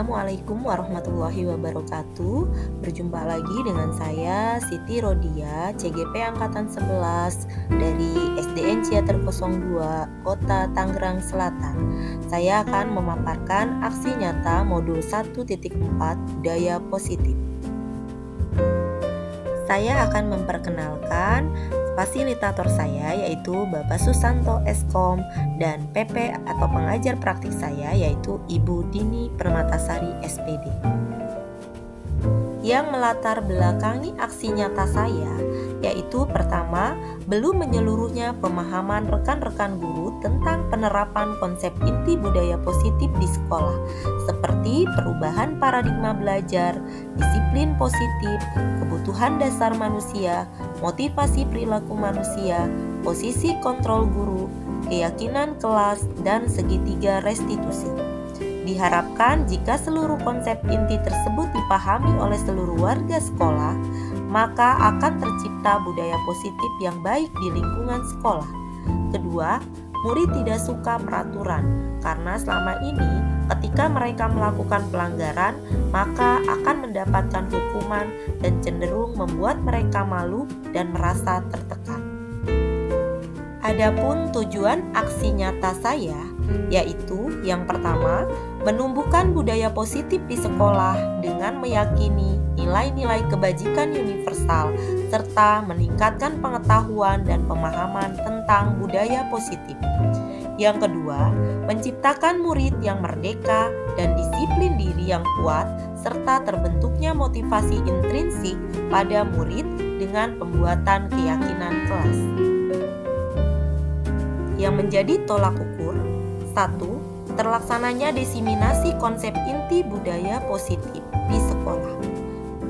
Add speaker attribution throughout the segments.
Speaker 1: Assalamualaikum warahmatullahi wabarakatuh. Berjumpa lagi dengan saya Siti Rodia, CGP Angkatan 11 dari SDN Ciater 02, Kota Tangerang Selatan. Saya akan memaparkan aksi nyata modul 1.4 budaya positif. Saya akan memperkenalkan fasilitator saya, yaitu Bapak Susanto Eskom, dan PP atau pengajar praktik saya, yaitu Ibu Dini Permatasari SPD. Yang melatar belakangi aksi nyata saya, yaitu pertama, belum menyeluruhnya pemahaman rekan-rekan guru tentang penerapan konsep inti budaya positif di sekolah, seperti perubahan paradigma belajar, disiplin positif, kebutuhan dasar manusia, motivasi perilaku manusia, posisi kontrol guru, keyakinan kelas, dan segitiga restitusi. Diharapkan jika seluruh konsep inti tersebut dipahami oleh seluruh warga sekolah, maka akan tercipta budaya positif yang baik di lingkungan sekolah. Kedua, murid tidak suka peraturan, karena selama ini ketika mereka melakukan pelanggaran, maka akan mendapatkan hukuman dan cenderung membuat mereka malu dan merasa tertekan. Adapun tujuan aksi nyata saya, yaitu yang pertama, menumbuhkan budaya positif di sekolah dengan meyakini nilai-nilai kebajikan universal serta meningkatkan pengetahuan dan pemahaman tentang budaya positif. Yang kedua, menciptakan murid yang merdeka dan disiplin diri yang kuat serta terbentuknya motivasi intrinsik pada murid dengan pembuatan keyakinan kelas. Yang menjadi tolak ukur: 1. Terlaksananya disiminasi konsep inti budaya positif di sekolah.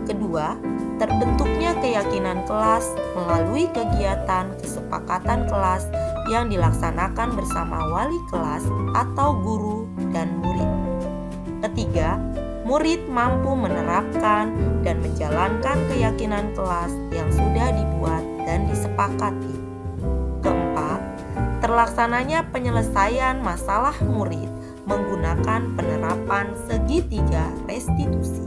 Speaker 1: Kedua, terbentuknya keyakinan kelas melalui kegiatan kesepakatan kelas yang dilaksanakan bersama wali kelas atau guru dan murid. Ketiga, murid mampu menerapkan dan menjalankan keyakinan kelas yang sudah dibuat dan disepakati. Keempat, terlaksananya penyelesaian masalah murid menggunakan penerapan segitiga restitusi.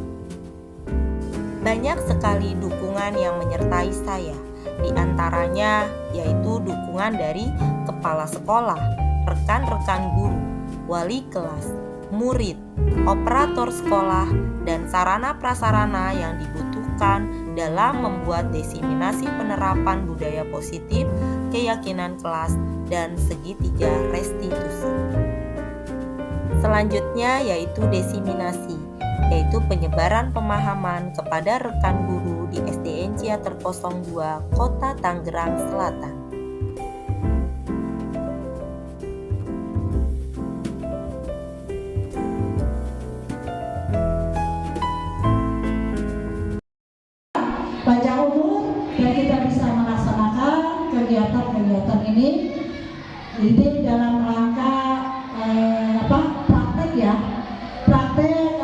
Speaker 1: Banyak sekali dukungan yang menyertai saya, di antaranya yaitu dukungan dari kepala sekolah, rekan-rekan guru, wali kelas, murid, operator sekolah, dan sarana prasarana yang dibutuhkan dalam membuat desiminasi penerapan budaya positif, keyakinan kelas, dan segitiga restitusi. Selanjutnya yaitu desiminasi, yaitu penyebaran pemahaman kepada rekan guru di SDN Ciater 02, Kota Tangerang Selatan.
Speaker 2: Panjang umur dan kita bisa melaksanakan kegiatan-kegiatan ini dalam rangka praktek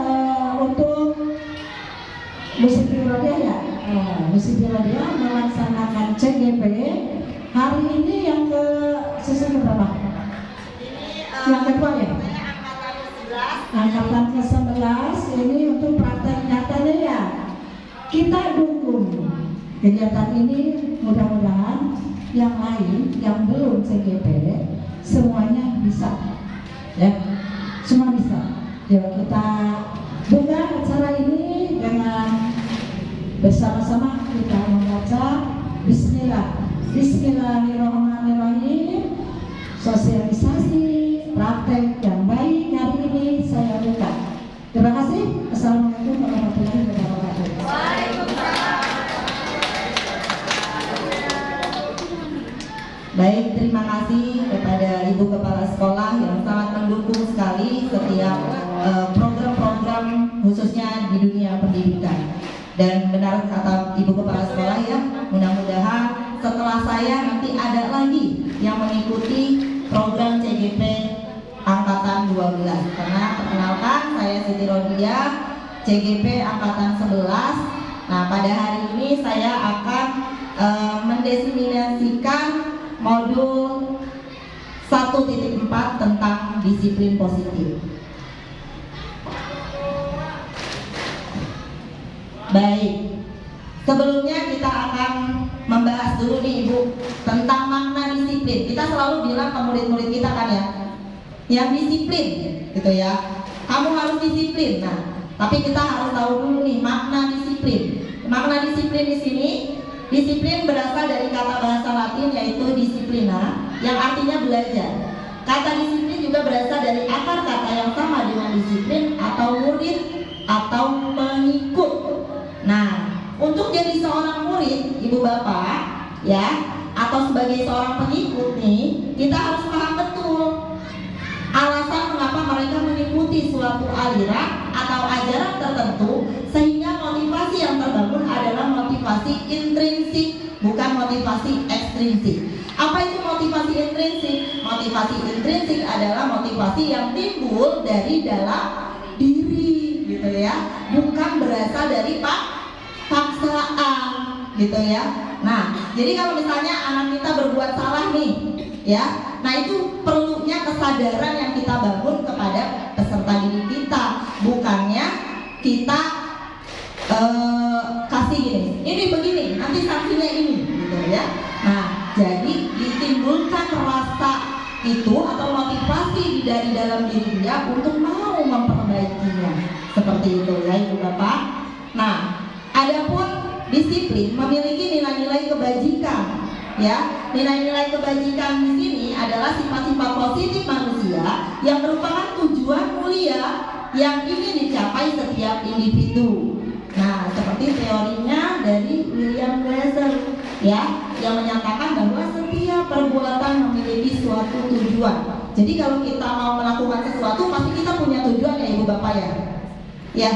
Speaker 2: untuk Musisi Rodia Musisi Rodia melaksanakan CGP hari ini yang ke sesi berapa? Yang kedua ya? Angkatan ke-11 ini untuk praktek nyatanya ya. Kita dukung kegiatan ini, mudah-mudahan yang lain yang belum CGP semuanya bisa, ya, semua bisa. Yuk kita buka acara ini dengan bersama-sama kita membaca Bismillahirrahmanirrahim. Sosialisasi praktek yang baik hari ini saya buka. Terima kasih. Assalamualaikum warahmatullahi wabarakatuh.
Speaker 3: Baik, terima kasih kepada Ibu Kepala Sekolah yang sangat mendukung sekali setiap program-program khususnya di dunia pendidikan. Dan benar kata Ibu Kepala Sekolah ya, mudah-mudahan setelah saya nanti ada lagi yang mengikuti program CGP Angkatan 12. Karena perkenalkan, saya Siti Rodia, CGP Angkatan 11. Nah, pada hari ini saya akan mendesiminasikan modul 1.4 tentang disiplin positif. Baik. Sebelumnya kita akan membahas dulu nih Ibu tentang makna disiplin. Kita selalu bilang ke murid-murid kita kan ya, yang disiplin gitu ya. Kamu harus disiplin. Nah, tapi kita harus tahu dulu nih makna disiplin. Makna disiplin di sini, disiplin berasal dari kata bahasa Latin yaitu disciplina, yang artinya belajar. Kata disiplin juga berasal dari akar kata yang sama dengan disiplin atau murid atau pengikut. Nah, untuk jadi seorang murid, Ibu Bapak, ya, atau sebagai seorang pengikut nih, kita harus paham betul alasan mengapa mereka mengikuti suatu aliran atau ajaran tertentu, sehingga motivasi yang terbangun adalah motivasi intrinsik, bukan motivasi ekstrinsik. Apa itu motivasi intrinsik? Motivasi intrinsik adalah motivasi yang timbul dari dalam diri, gitu ya, bukan berasal dari paksaan, gitu ya. Nah, jadi kalau misalnya anak kita berbuat salah nih, ya, nah itu perlunya kesadaran yang kita bangun kepada peserta didik kita, bukannya kita kasih ini begini, nanti sanksinya ini, gitu ya. Nah, jadi ditimbulkan rasa itu atau motivasi dari dalam diri dia untuk mau memperbaikinya, seperti itu ya Ibu Bapak. Nah, adapun disiplin memiliki nilai-nilai kebajikan, ya. Nilai-nilai kebajikan di sini adalah sifat-sifat positif manusia yang merupakan tujuan mulia yang ingin dicapai setiap individu. Nah, seperti teorinya dari William Glasser, ya, yang menyatakan bahwa setiap perbuatan memiliki suatu tujuan. Jadi kalau kita mau melakukan sesuatu pasti kita punya tujuan ya Ibu Bapak ya. Ya,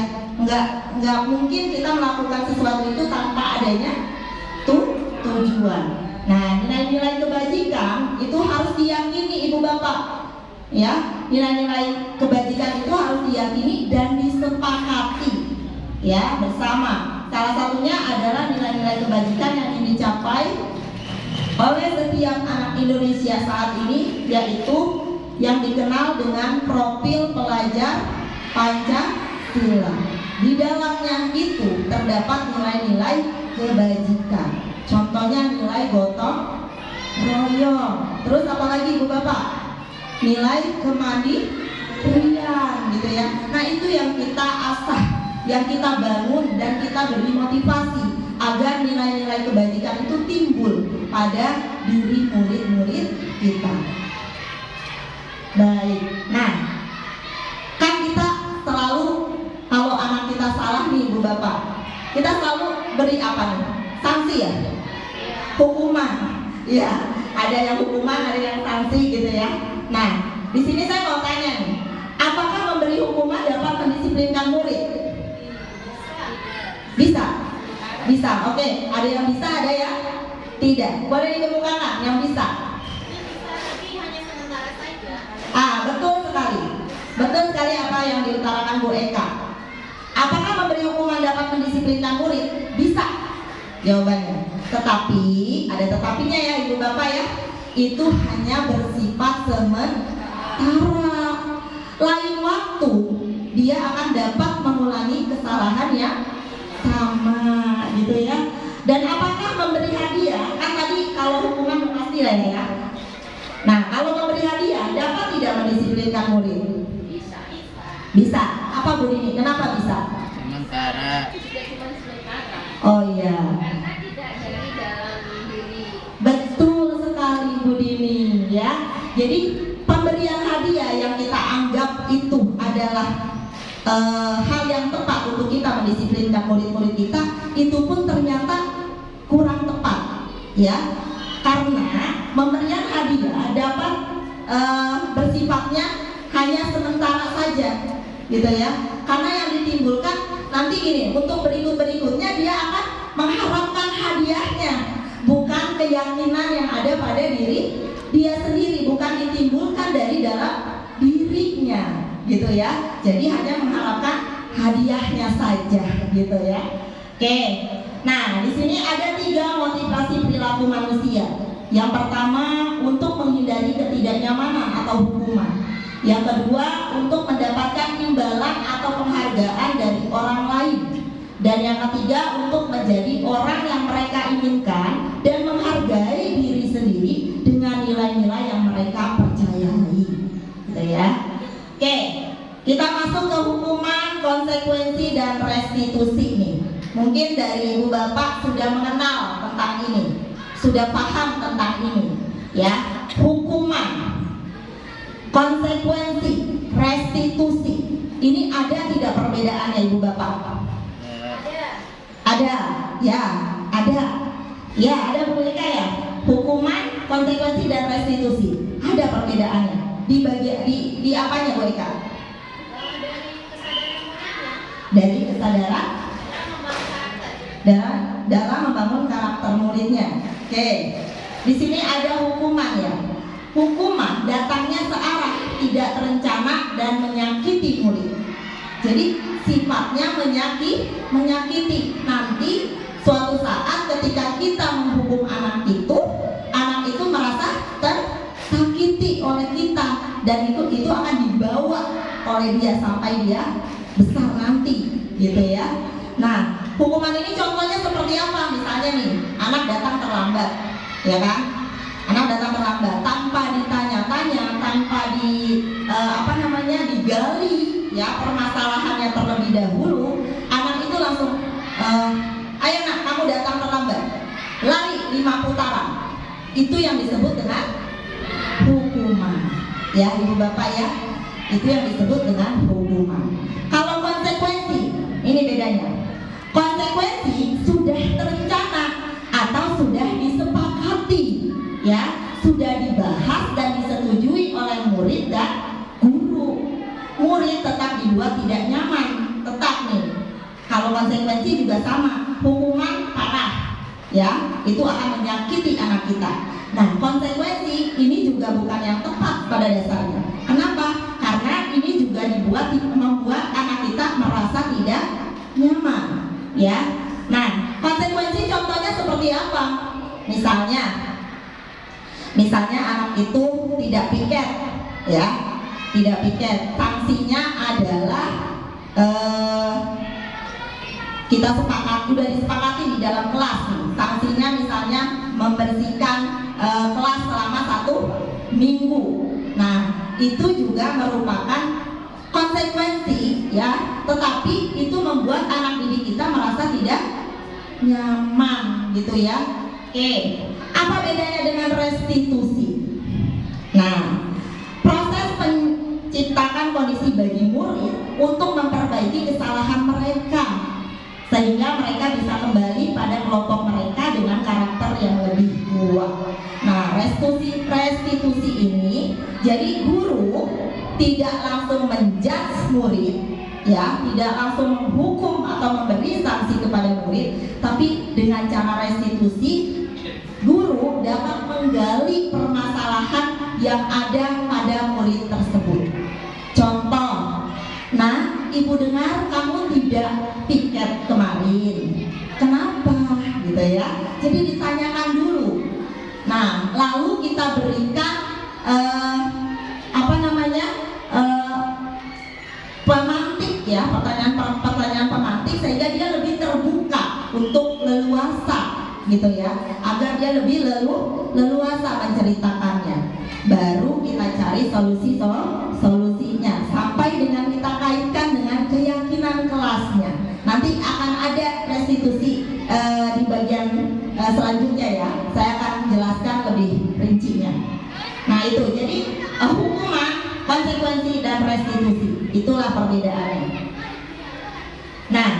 Speaker 3: nggak mungkin kita melakukan sesuatu itu tanpa adanya tujuan. Nah, nilai-nilai kebajikan itu harus diyakini Ibu Bapak. Ya, nilai-nilai kebajikan itu harus diyakini dan disepakati, ya, bersama. Salah satunya adalah nilai-nilai kebajikan yang ingin dicapai oleh setiap anak Indonesia saat ini, yaitu yang dikenal dengan profil pelajar Pancasila. Di dalamnya itu terdapat nilai-nilai kebajikan. Contohnya nilai gotong royong. Terus apalagi Ibu Bapak? Nilai kemandirian, gitu ya. Nah, itu yang kita asah, yang kita bangun dan kita beri motivasi agar nilai-nilai kebajikan itu timbul pada diri murid-murid kita. Baik. Nah, kan kita selalu kalau anak kita salah nih Ibu Bapak, kita selalu beri apa nih? Sanksi ya? Hukuman. Ya, ada yang hukuman, ada yang sanksi gitu ya. Nah, di sini saya mau tanya nih, apakah memberi hukuman dapat mendisiplinkan murid? Bisa? Bisa, oke. Ada yang bisa, ada yang tidak. Boleh dikemukakan yang bisa?
Speaker 4: Tapi hanya sementara saja.
Speaker 3: Betul sekali. Betul sekali apa yang diutarakan Bu Eka. Apakah memberi hukuman dapat mendisiplinkan murid? Bisa. Jawabannya. Tetapi, ada tetapinya ya Ibu Bapak ya. Itu hanya bersifat sementara. Lain waktu dia akan dapat mengulangi kesalahan yang sama, gitu ya. Dan apakah memberi hadiah? Kan tadi kalau hukuman pasti lah ya. Nah, kalau memberi hadiah dapat tidak mendisiplinkan murid? Bisa. Apa Bu Dini? Kenapa bisa?
Speaker 4: Sementara. Tidak cuma sementara.
Speaker 3: Oh iya.
Speaker 4: Karena tidak dari dalam diri.
Speaker 3: Betul sekali Bu Dini ya. Jadi pemberian hadiah yang kita anggap itu adalah hal yang tepat untuk kita mendisiplinkan murid-murid kita, itu pun ternyata kurang tepat ya. Karena pemberian hadiah dapat bersifatnya hanya sementara saja, gitu ya. Karena yang ditimbulkan nanti gini, untuk berikut-berikutnya dia akan mengharapkan hadiahnya, bukan keyakinan yang ada pada diri dia sendiri, bukan ditimbulkan dari dalam dirinya, gitu ya. Jadi hanya mengharapkan hadiahnya saja, gitu ya. Oke. Nah, di sini ada 3 motivasi perilaku manusia. Yang pertama, untuk menghindari ketidaknyamanan atau hukuman. Yang kedua, untuk mendapatkan imbalan atau penghargaan dari orang lain. Dan yang ketiga, untuk menjadi orang yang mereka inginkan dan menghargai diri sendiri dengan nilai-nilai yang mereka percayai. Gitu ya. Oke, kita masuk ke hukuman, konsekuensi, dan restitusi nih. Mungkin dari ibu bapak sudah mengenal tentang ini, sudah paham tentang ini, ya. Hukuman, konsekuensi, restitusi, ini ada tidak perbedaannya ibu bapak? Ada, ya, ada. Ya, ada Bu Eka ya. Hukuman, konsekuensi, dan restitusi. Ada perbedaannya. Di bagian di apanya Bu Eka? Dari kesadaran dalam membangun karakter muridnya. Oke. Di sini ada hukuman ya. Hukuman datangnya searah, tidak terencana dan menyakiti murid. Jadi sifatnya menyakiti. Nanti suatu saat ketika kita menghukum anak itu merasa tersakiti oleh kita, dan itu akan dibawa oleh dia sampai dia besar nanti, gitu ya. Nah, hukuman ini contohnya seperti apa? Misalnya nih, anak datang terlambat, ya kan? Anak datang terlambat tanpa ditanya-tanya, tanpa digali ya permasalahannya terlebih dahulu. Anak itu langsung ayo nak, kamu datang terlambat, lari 5 putaran. Itu yang disebut dengan hukuman, ya ibu bapak ya. Itu yang disebut dengan hukuman. Kalau konsekuensi, ini bedanya. Konsekuensi sudah terencana atau sudah disepakati, ya, sudah dibahas dan disetujui oleh murid dan guru. Murid tetap dibuat tidak nyaman, tetap nih. Kalau konsekuensi juga sama, hukuman parah, ya, itu akan menyakiti anak kita. Nah, konsekuensi ini juga bukan yang tepat pada dasarnya. Kenapa? Karena ini juga membuat anak kita merasa tidak nyaman, ya. Nah, konsekuensi contohnya seperti apa? Misalnya anak itu tidak piket, ya, tidak piket. Sanksinya adalah kita sudah disepakati di dalam kelas nih. Sanksinya misalnya membersihkan kelas selama 1 minggu. Nah, itu juga merupakan konsekuensi, ya, tetapi itu membuat anak didik kita merasa tidak nyaman, gitu ya. Oke, apa bedanya dengan restitusi? Nah, proses menciptakan kondisi bagi murid untuk memperbaiki kesalahan mereka, sehingga mereka bisa kembali pada kelompok mereka dengan karakter yang lebih kuat. Nah, restitusi ini, jadi guru tidak langsung menjudge murid, ya, tidak langsung menghukum atau memberi sanksi kepada murid, tapi dengan cara restitusi, guru dapat menggali permasalahan yang ada pada murid tersebut. Contoh, nah, ibu dengar kamu tidak piket kemarin, kenapa? Gitu ya. Jadi ditanyakan dulu. Nah, lalu kita berikan pemantik, ya, pertanyaan pemantik, sehingga dia lebih terbuka untuk leluasa, gitu ya, agar dia lebih leluasa menceritakannya. Baru kita cari solusinya sampai dengan kita kaitkan dengan keyakinan kelasnya. Nanti akan ada restitusi di bagian selanjutnya, ya. Saya akan jelaskan lebih rincinya. Nah, itu jadi hukuman, konsekuensi, dan restitusi. Itulah perbedaannya. Nah,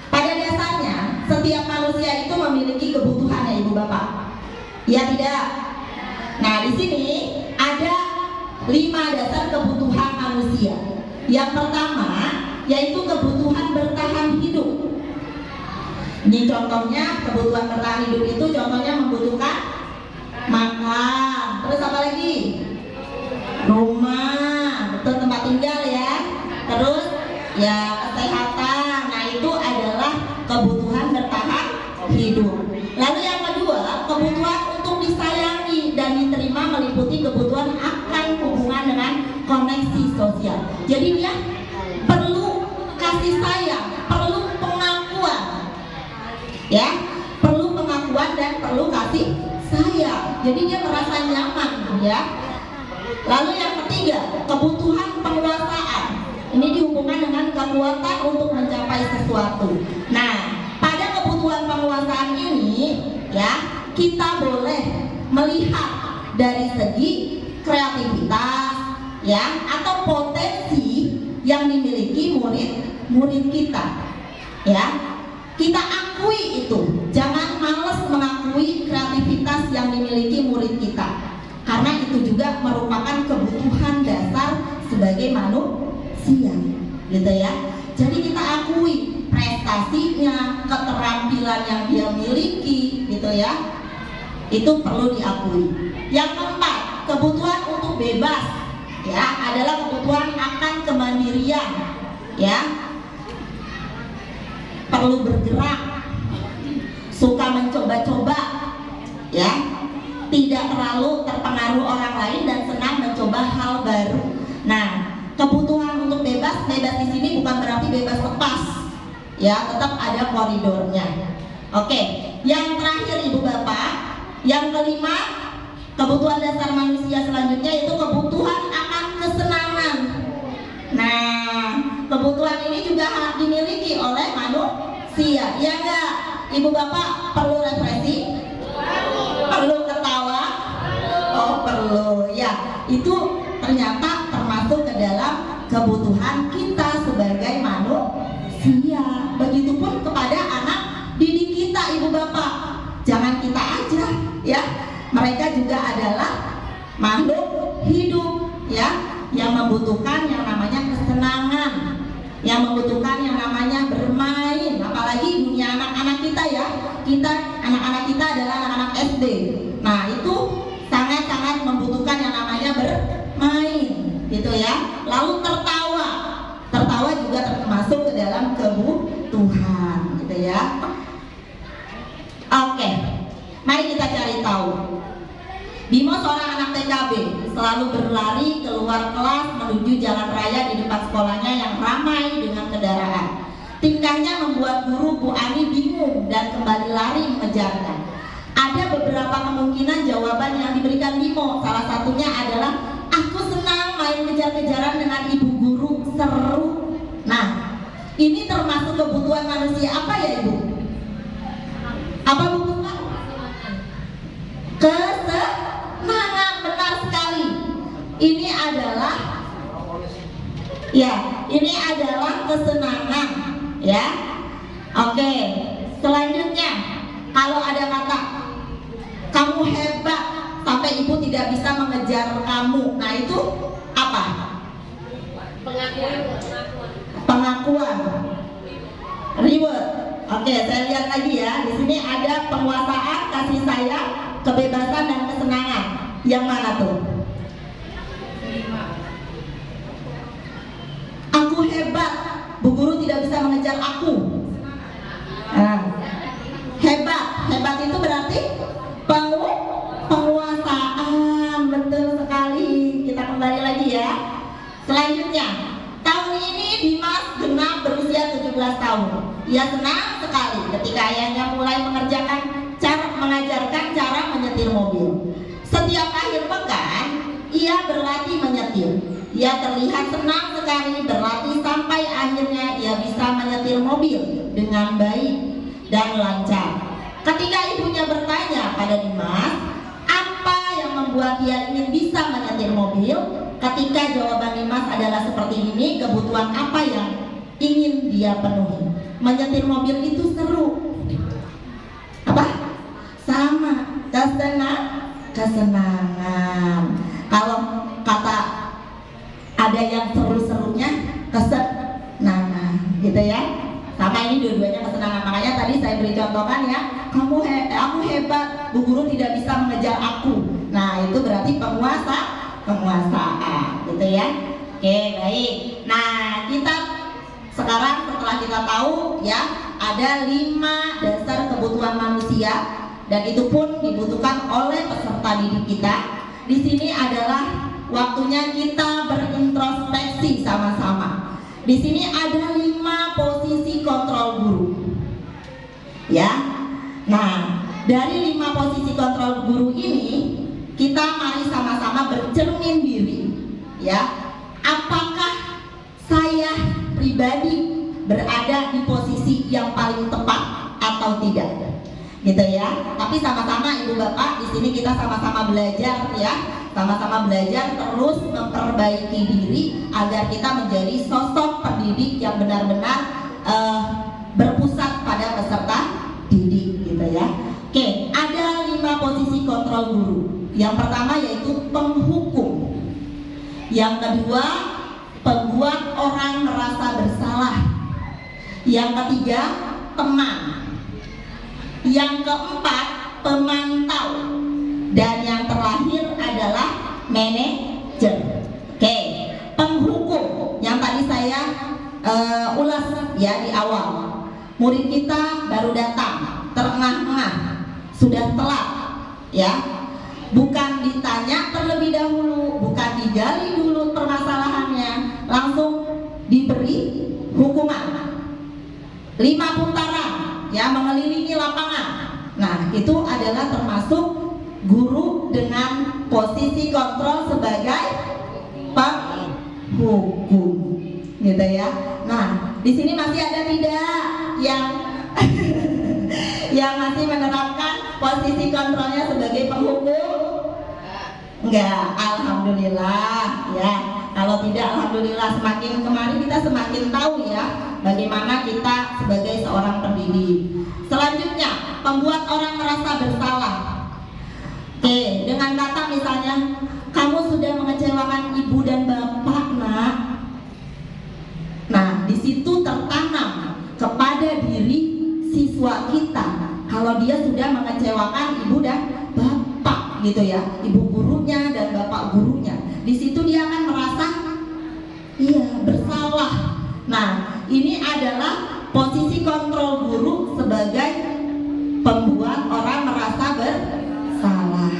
Speaker 3: pada dasarnya setiap manusia itu memiliki kebutuhan, ya ibu bapak. Ya tidak? Nah, di sini ada 5 dasar kebutuhan manusia. Yang pertama yaitu kebutuhan bertahan hidup. Ini contohnya kebutuhan bertahan hidup itu contohnya membutuhkan makan. Terus apa lagi? Rumah, betul, tempat tinggal ya. Terus ya kesehatan. Nah, itu adalah kebutuhan bertahan hidup. Lalu yang kedua, kebutuhan untuk disayangi dan diterima meliputi kebutuhan akan hubungan dengan koneksi sosial. Jadi dia perlu kasih sayang, perlu pengakuan, ya, perlu pengakuan dan perlu kasih sayang. Jadi dia merasa nyaman, ya. Lalu yang ketiga, kebutuhan penguasaan. Ini dihubungkan dengan kekuatan untuk mencapai sesuatu. Nah, pada kebutuhan penguasaan ini, ya, kita boleh melihat dari segi kreativitas, ya, atau potensi yang dimiliki murid-murid kita, ya. Kita akui itu, jangan males mengakui kreativitas yang dimiliki murid kita, karena itu juga merupakan kebutuhan dasar sebagai manusia, gitu ya. Jadi kita akui prestasinya, keterampilan yang dia miliki, gitu ya. Itu perlu diakui. Yang keempat, kebutuhan untuk bebas, ya, adalah kebutuhan akan kemandirian, ya. Perlu bergerak, suka mencoba-coba, ya, tidak terlalu terpengaruh orang lain dan senang mencoba hal baru. Nah, kebutuhan untuk bebas di sini bukan berarti bebas lepas, ya, tetap ada koridornya. Oke, yang terakhir Ibu Bapak, yang kelima, kebutuhan dasar manusia selanjutnya yaitu kebutuhan akan kesenangan. Nah, kebutuhan ini juga dimiliki oleh manusia, ya enggak? Ibu Bapak perlu refreshing? Perlu ketawa? Oh, perlu, ya. Itu ternyata termasuk ke dalam kebutuhan kita sebagai manusia. Begitupun kepada anak didik kita, Ibu Bapak. Jangan kita aja, ya. Mereka juga adalah makhluk hidup, ya, yang membutuhkan yang namanya kesenangan, yang membutuhkan yang namanya bermain. Apalagi dunia anak-anak kita, ya. Anak-anak kita adalah anak-anak SD. Nah, itu sangat-sangat membutuhkan yang namanya bermain, gitu ya. Lalu tertawa juga termasuk ke dalam kebutuhan, gitu ya. Oke, mari kita cari tahu. Bimo seorang anak TKB, selalu berlari keluar kelas menuju jalan raya di depan sekolahnya yang ramai dengan kendaraan. Tingkahnya membuat guru Bu Ani bingung dan kembali lari mengejarnya. Ada beberapa kemungkinan jawaban yang diberikan Bimo. Salah satunya adalah, aku senang main kejar-kejaran dengan ibu guru, seru. Nah, ini termasuk kebutuhan manusia apa ya, Ibu? Apa Bu? Kesenangan, benar sekali. Ini adalah, ya, ini adalah kesenangan, ya. Oke, selanjutnya, kalau ada kata kamu hebat sampai ibu tidak bisa mengejar kamu, nah itu apa? Pengakuan. Reward. Oke, saya lihat lagi ya. Di sini ada penguasaan, kasih sayang, kebebasan dan kesenangan. Yang mana tuh? Aku hebat, Bu Guru tidak bisa mengejar aku. Nah, hebat itu berarti penguasaan, betul sekali. Kita kembali lagi ya. Selanjutnya, tahun ini Dimas genap berusia 17 tahun. Ia senang sekali ketika ayahnya mulai mengajarkan cara menyetir mobil. Setiap akhir pekan, ia berlatih menyetir. Ia terlihat senang sekali berlatih sampai akhirnya ia bisa menyetir mobil dengan baik dan lancar. Ketika ibunya bertanya pada Dimas, apa yang membuat dia ingin bisa menyetir mobil? Ketika jawaban Dimas adalah seperti ini, kebutuhan apa yang ingin dia penuhi? Menyetir mobil itu seru. Apa? Sama, kesenangan. Kalau kata ada yang seru-serunya, kesenangan, gitu ya. Sama, ini dua-duanya kesenangan. Makanya tadi saya beri contohkan ya, aku hebat, Bu Guru tidak bisa mengejar aku. Nah, itu berarti penguasaan, gitu ya. Oke, baik. Nah, kita sekarang setelah kita tahu ya, ada 5 dasar kebutuhan manusia dan itu pun dibutuhkan oleh peserta didik kita. Di sini adalah waktunya kita berintrospeksi sama-sama. Di sini ada 5 posisi kontrol guru. Ya, Nah, dari 5 posisi kontrol guru ini, kita mari sama-sama bercermin diri, ya. Apakah saya pribadi berada di posisi yang paling tepat atau tidak? Gitu ya. Tapi sama-sama Ibu Bapak di sini kita sama-sama belajar ya. Sama-sama belajar terus memperbaiki diri agar kita menjadi sosok pendidik yang benar-benar berpusat pada peserta didik gitu ya. Oke, ada 5 posisi kontrol guru. Yang pertama yaitu penghukum. Yang kedua, pembuat orang merasa bersalah. Yang ketiga, teman. Yang keempat, pemantau. Dan yang terakhir adalah manajer. Oke, penghukum yang tadi saya ulas ya di awal. Murid kita baru datang, terengah-engah, sudah telat ya. Bukan ditanya terlebih dahulu, bukan digali dulu permasalahannya, langsung diberi hukuman 5 putaran ya, mengelilingi lapangan. Nah, itu adalah termasuk guru dengan posisi kontrol sebagai penghukum gitu ya. Nah, di sini masih ada tidak yang yang masih menerapkan posisi kontrolnya sebagai penghukum? Enggak, alhamdulillah ya. Kalau tidak, alhamdulillah, semakin kemarin kita semakin tahu ya bagaimana kita sebagai seorang pendidik. Selanjutnya, pembuat orang merasa bersalah. Oke, dengan kata misalnya, kamu sudah mengecewakan ibu dan bapak, nak. Nah, di situ tertanam kepada diri siswa kita kalau dia sudah mengecewakan ibu dan bapak gitu ya, ibu gurunya dan bapak gurunya. Di situ dia akan merasa bersalah. Nah, ini adalah posisi kontrol guru sebagai pembuat orang merasa bersalah.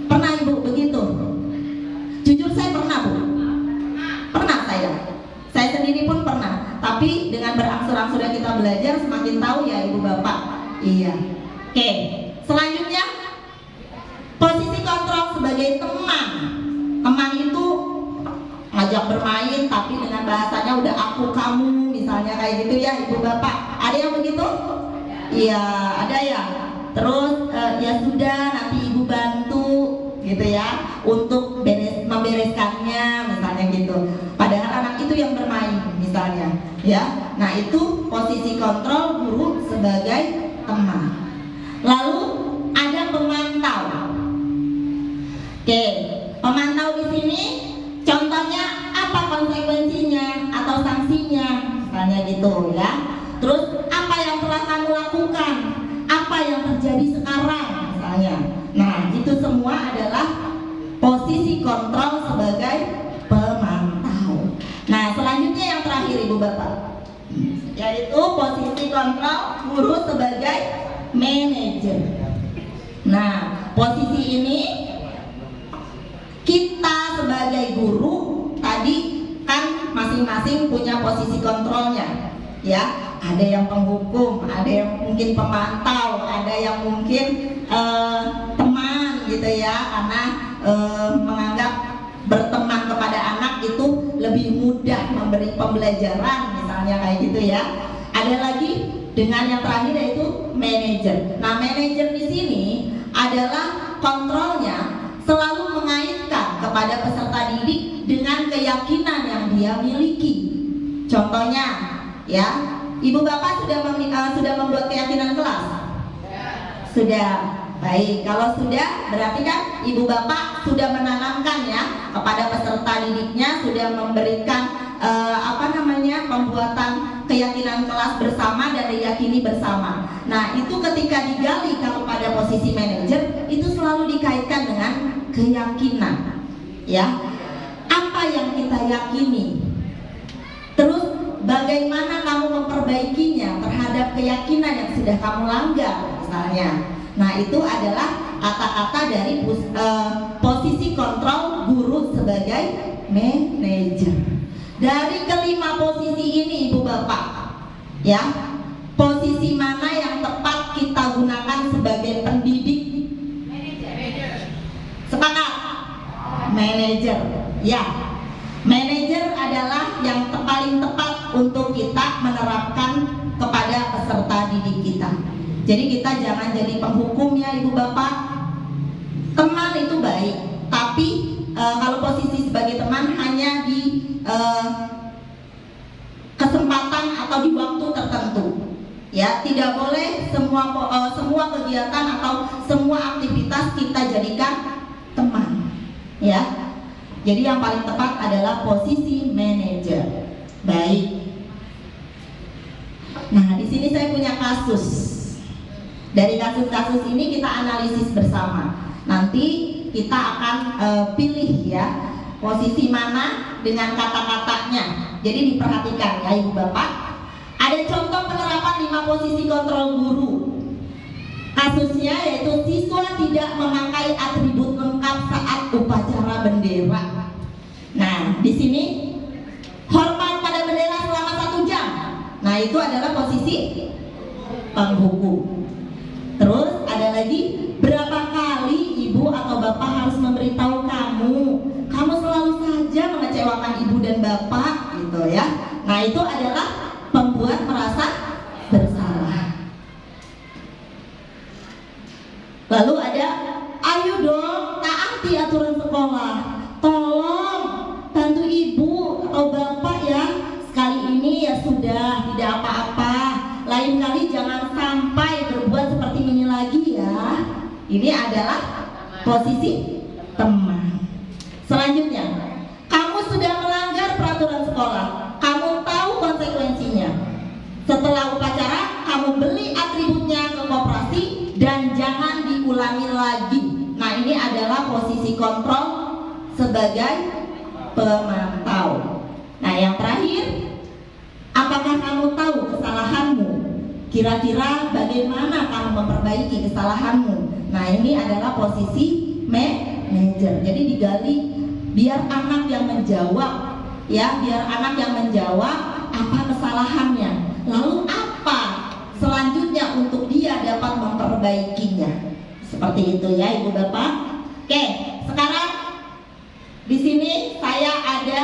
Speaker 3: Pernah Ibu begitu? Jujur saya pernah, Bu. Pernah saya. Saya sendiri pun pernah. Tapi dengan berangsur-angsur kita belajar semakin tahu ya Ibu Bapak. Iya. Oke. Selanjutnya posisi kontrol sebagai teman. Teman itu ngajak bermain tapi dengan bahasanya udah aku kamu misalnya kayak gitu ya Ibu Bapak. Ada yang begitu? Iya, ada ya. Terus ya sudah nanti Ibu bantu gitu ya untuk membereskannya misalnya gitu. Padahal anak itu yang bermain misalnya ya. Nah, itu posisi kontrol guru sebagai teman. Lalu ada pemantau. Oke, pemantau di sini contohnya apa konsekuensinya atau sanksinya misalnya gitu ya. Terus apa yang telah kamu lakukan, apa yang terjadi sekarang misalnya. Nah, itu semua adalah posisi kontrol sebagai pemantau. Nah, selanjutnya yang terakhir Ibu Bapak, yaitu posisi kontrol guru sebagai manajer. Nah, posisi ini kita sebagai guru tadi kan masing-masing punya posisi kontrolnya ya. Ada yang penghukum, ada yang mungkin pemantau, ada yang mungkin teman gitu ya, karena menganggap berteman kepada anak itu lebih mudah memberi pembelajaran misalnya kayak gitu ya. Ada lagi dengan yang terakhir yaitu manajer. Nah, manajer di sini adalah kontrolnya selalu mengaitkan kepada peserta didik dengan keyakinan yang dia miliki. Contohnya ya, Ibu Bapak sudah membuat keyakinan kelas? Sudah. Baik, kalau sudah berarti kan Ibu Bapak sudah menanamkan ya kepada peserta didiknya, sudah memberikan pembuatan keyakinan kelas bersama dan diyakini bersama. Nah, itu ketika digali kalau pada posisi manajer itu selalu dikaitkan dengan keyakinan ya. Apa yang kita yakini, terus bagaimana kamu memperbaikinya terhadap keyakinan yang sudah kamu langgar misalnya. Nah, itu adalah kata-kata dari posisi kontrol guru sebagai manajer. Dari kelima posisi ini Ibu Bapak ya, posisi mana yang tepat kita Ya, manajer adalah yang paling tepat untuk kita menerapkan kepada peserta didik kita. Jadi kita jangan jadi penghukum ya Ibu Bapak. Teman itu baik, tapi kalau posisi sebagai teman hanya di kesempatan atau di waktu tertentu. Ya, tidak boleh semua kegiatan atau semua aktivitas kita jadikan teman. Ya. Jadi yang paling tepat adalah posisi manajer. Baik. Nah, di sini saya punya kasus. Dari kasus-kasus ini kita analisis bersama. Nanti kita akan pilih ya posisi mana dengan kata-katanya. Jadi diperhatikan ya Ibu Bapak. Ada contoh penerapan 5 posisi kontrol guru. Kasusnya yaitu siswa tidak memakai atribut lengkap saat upacara bendera. Nah, di sini hormat pada bendera selama 1 jam. Nah, itu adalah posisi penghukum. Terus ada lagi, berapa kali ibu atau bapak harus memberitahu kamu selalu saja mengecewakan ibu dan bapak, gitu ya. Nah, itu adalah membuat merasa bersalah. Lalu ada, ayo dong taati aturan sekolah. Tolong bantu ibu atau bapak ya. Sekali ini ya sudah, tidak apa-apa. Lain kali jangan sampai berbuat seperti ini lagi ya. Ini adalah posisi teman. Selanjutnya, kamu sudah melanggar peraturan sekolah. Kamu tahu konsekuensinya. Setelah upacara, kamu beli atributnya ke koperasi dan jangan diulangi lagi. Nah, ini adalah posisi kontrol sebagai pemantau. Nah, yang terakhir, apakah kamu tahu kesalahanmu? Kira-kira bagaimana kamu memperbaiki kesalahanmu? Nah, ini adalah posisi manajer. Jadi digali biar anak yang menjawab, ya, biar anak yang menjawab apa kesalahannya, lalu apa selanjutnya untuk dia dapat memperbaikinya. Seperti itu ya Ibu Bapak. Oke, sekarang di sini saya ada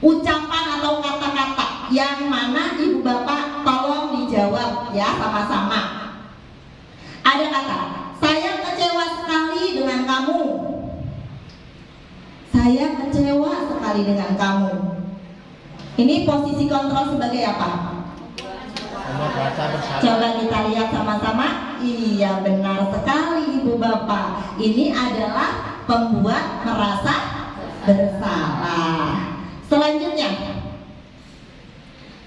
Speaker 3: ucapan atau kata-kata yang mana Ibu Bapak tolong dijawab ya sama-sama. Ada kata, saya kecewa sekali dengan kamu. Saya kecewa sekali dengan kamu. Ini posisi kontrol sebagai apa? Coba kita lihat sama-sama. Iya, benar sekali Ibu Bapak. Ini adalah pembuat merasa bersalah. Selanjutnya,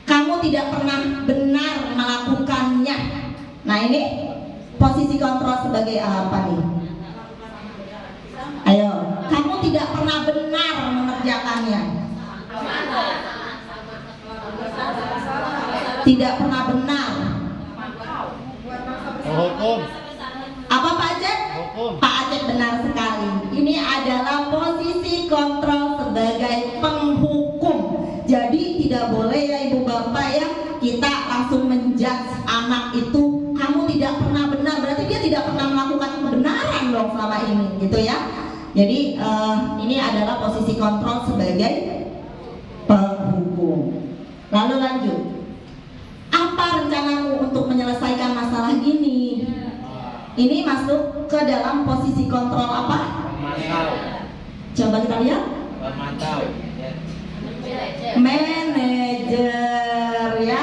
Speaker 3: kamu tidak pernah benar melakukannya. Nah, ini posisi kontrol sebagai apa nih? Ayo, kamu tidak pernah benar mengerjakannya. Tidak pernah benar.
Speaker 5: Hukum.
Speaker 3: Apa Pak Aceh?
Speaker 5: Hukum.
Speaker 3: Pak Aceh benar sekali. Ini adalah posisi kontrol sebagai penghukum. Jadi tidak boleh ya Ibu Bapak ya kita langsung menjudge anak itu, kamu tidak pernah benar, berarti dia tidak pernah melakukan kebenaran dong selama ini, gitu ya. Jadi ini adalah posisi kontrol sebagai penghukum. Lalu lanjut. Apa rencanamu untuk menyelesaikan masalah ini? Ini masuk ke dalam posisi kontrol apa?
Speaker 5: Pemantau.
Speaker 3: Coba kita lihat.
Speaker 5: Pemantau.
Speaker 3: Manajer ya.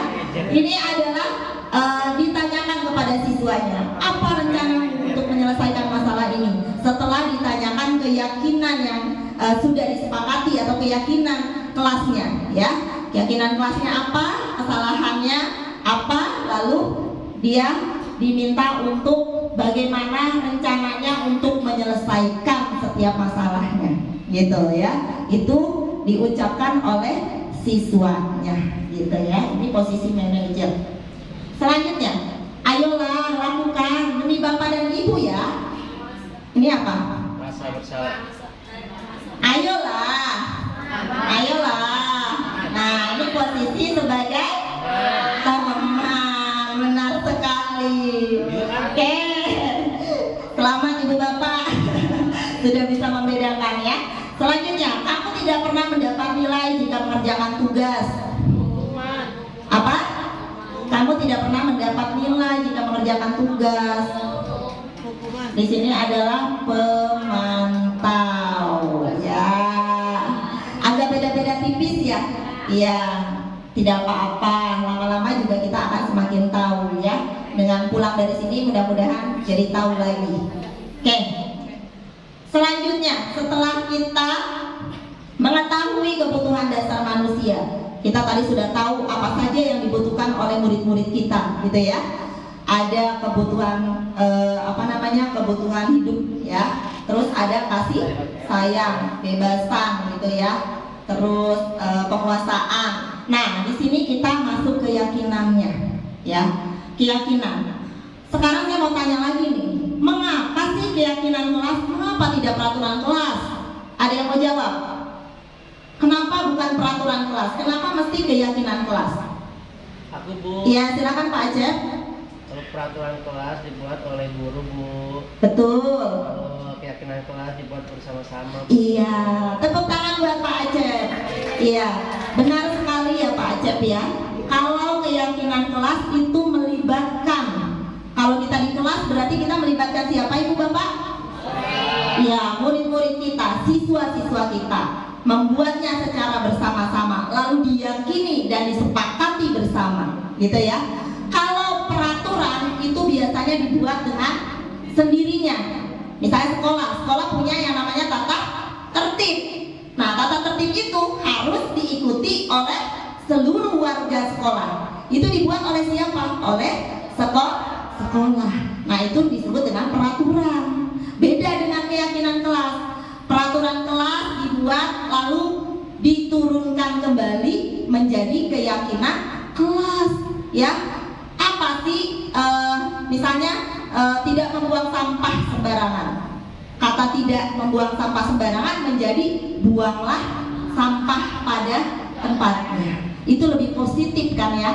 Speaker 3: Ini adalah ditanyakan kepada siswanya, apa rencanamu untuk menyelesaikan masalah ini? Setelah ditanyakan keyakinan yang sudah disepakati atau keyakinan kelasnya ya. Keyakinan kelasnya apa? Kesalahannya apa? Lalu dia diminta untuk bagaimana rencananya untuk menyelesaikan setiap masalahnya, gitu ya. Itu diucapkan oleh siswanya, gitu ya. Ini posisi manajer. Selanjutnya, ayolah lakukan demi Bapak dan Ibu ya. Ini apa?
Speaker 5: Rasa bersalah.
Speaker 3: Ayolah, ayolah. Nah, ini posisi sebagai teman. Benar sekali. Oke, selamat Ibu Bapak sudah bisa membedakan ya. Selanjutnya, kamu tidak pernah mendapat nilai jika mengerjakan tugas. Apa? Kamu tidak pernah mendapat nilai jika mengerjakan tugas. Di sini adalah pemantau, ya. Agak beda-beda tipis ya. Iya, tidak apa-apa. Lama-lama juga kita akan semakin tahu ya. Dengan pulang dari sini mudah-mudahan jadi tahu lagi. Oke. Selanjutnya, setelah kita mengetahui kebutuhan dasar manusia, kita tadi sudah tahu apa saja yang dibutuhkan oleh murid-murid kita, gitu ya. Ada kebutuhan kebutuhan hidup ya. Terus ada kasih sayang, bebasan, gitu ya. Terus penguasaan. Nah, di sini kita masuk keyakinannya, ya. Keyakinan. Sekarang saya mau tanya lagi nih, mengapa sih keyakinan kelas? Mengapa tidak peraturan kelas? Ada yang mau jawab? Kenapa bukan peraturan kelas? Kenapa mesti keyakinan kelas?
Speaker 5: Aku, Bu.
Speaker 3: Iya, silakan Pak Acep.
Speaker 5: Kalau peraturan kelas dibuat oleh guru, Bu.
Speaker 3: Betul.
Speaker 5: Kalau keyakinan kelas dibuat bersama-sama, Bu.
Speaker 3: Iya, tepuk tangan buat Pak Acep. Iya, benar sekali ya Pak Acep ya. Kalau keyakinan kelas itu melibatkan, kalau kita di kelas berarti kita melibatkan siapa Ibu Bapak? Ya, murid-murid kita, siswa-siswa kita, membuatnya secara bersama-sama, lalu diyakini dan disepakati bersama, gitu ya. Kalau peraturan itu biasanya dibuat dengan sendirinya. Misalnya sekolah punya yang namanya tata tertib. Nah, tata tertib itu harus diikuti oleh seluruh warga sekolah. Itu dibuat oleh siapa? Oleh sekolah. Nah, itu disebut dengan peraturan. Beda dengan keyakinan kelas. Peraturan kelas dibuat lalu diturunkan kembali menjadi keyakinan kelas, ya. Apa sih? Misalnya tidak membuang sampah sembarangan. Kata tidak membuang sampah sembarangan menjadi buanglah sampah pada tempatnya. Itu lebih positif kan ya.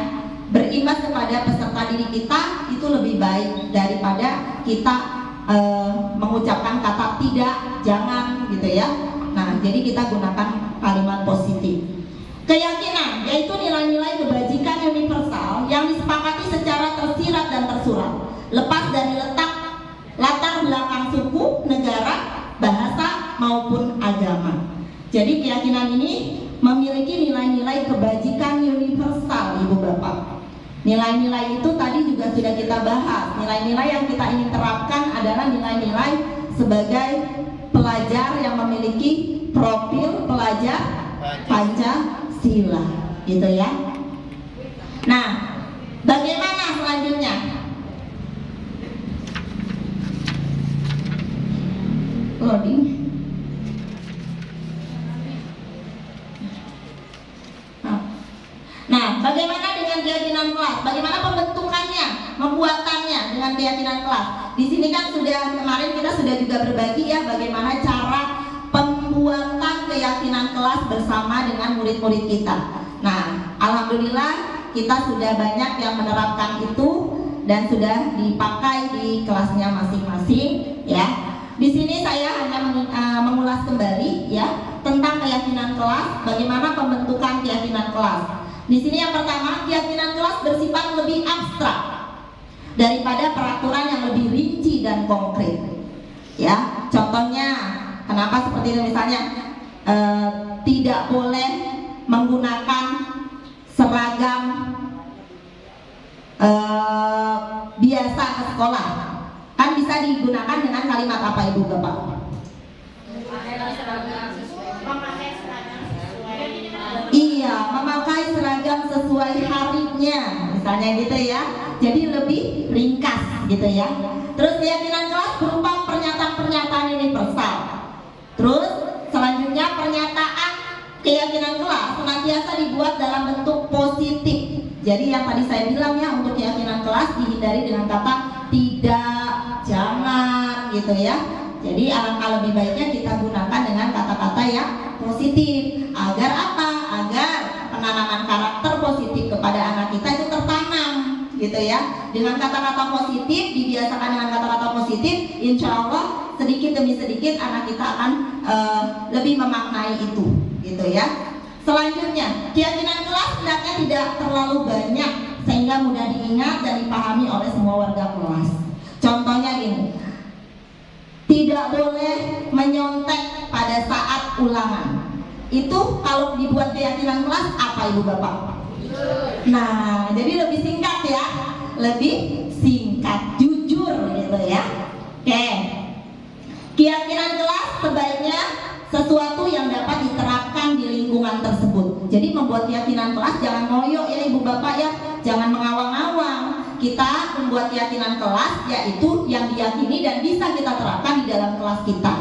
Speaker 3: Berimbas kepada peserta didik kita itu lebih baik daripada kita mengucapkan kata tidak, jangan, gitu ya. Nah, jadi kita gunakan kalimat positif. Keyakinan yaitu nilai-nilai kebajikan universal yang disepakati secara tersirat dan tersurat, lepas dari latar belakang suku, negara, bahasa maupun agama. Jadi keyakinan ini memiliki nilai-nilai kebajikan universal, Ibu Bapak. Nilai-nilai itu tadi juga sudah kita bahas. Nilai-nilai yang kita ingin terapkan adalah nilai-nilai sebagai pelajar yang memiliki profil pelajar Pancasila, gitu ya. Nah, bagaimana selanjutnya? Loading. Nah, bagaimana dengan keyakinan kelas? Bagaimana pembentukannya, membuatannya dengan keyakinan kelas? Di sini kan kemarin kita sudah juga berbagi ya bagaimana cara pembuatan keyakinan kelas bersama dengan murid-murid kita. Nah, alhamdulillah kita sudah banyak yang menerapkan itu dan sudah dipakai di kelasnya masing-masing ya. Di sini saya hanya mengulas kembali ya tentang keyakinan kelas, bagaimana pembentukan keyakinan kelas. Di sini yang pertama, keyakinan kelas bersifat lebih abstrak daripada peraturan yang lebih rinci dan konkret. Ya, contohnya, kenapa seperti itu misalnya tidak boleh menggunakan seragam biasa ke sekolah. Kan bisa digunakan dengan kalimat apa Ibu Bapak? Iya, memakai seragam sesuai harinya, misalnya gitu ya. Jadi lebih ringkas gitu ya. Terus keyakinan kelas berupa pernyataan-pernyataan universal. Terus selanjutnya pernyataan keyakinan kelas senantiasa dibuat dalam bentuk positif. Jadi yang tadi saya bilang ya, untuk keyakinan kelas dihindari dengan kata tidak, jangan gitu ya. Jadi alangkah lebih baiknya kita gunakan dengan kata-kata yang positif. Agar apa? Agar penanaman karakter positif kepada anak kita itu tertanam gitu ya. Dengan kata-kata positif, dibiasakan dengan kata-kata positif, insya Allah sedikit demi sedikit anak kita akan lebih memaknai itu, gitu ya. Selanjutnya, keyakinan kelas hendaknya tidak terlalu banyak sehingga mudah diingat dan dipahami oleh semua warga kelas. Contohnya gini, tidak boleh menyontek pada saat ulangan. Itu kalau dibuat keyakinan kelas apa Ibu Bapak? Nah, jadi lebih singkat ya, lebih singkat, jujur gitu ya. Oke, keyakinan kelas sebaiknya sesuatu yang dapat diterapkan di lingkungan tersebut. Jadi membuat keyakinan kelas jangan ngoyo ya Ibu Bapak ya, jangan mengawang-awang. Kita membuat keyakinan kelas yaitu yang diyakini dan bisa kita terapkan di dalam kelas kita.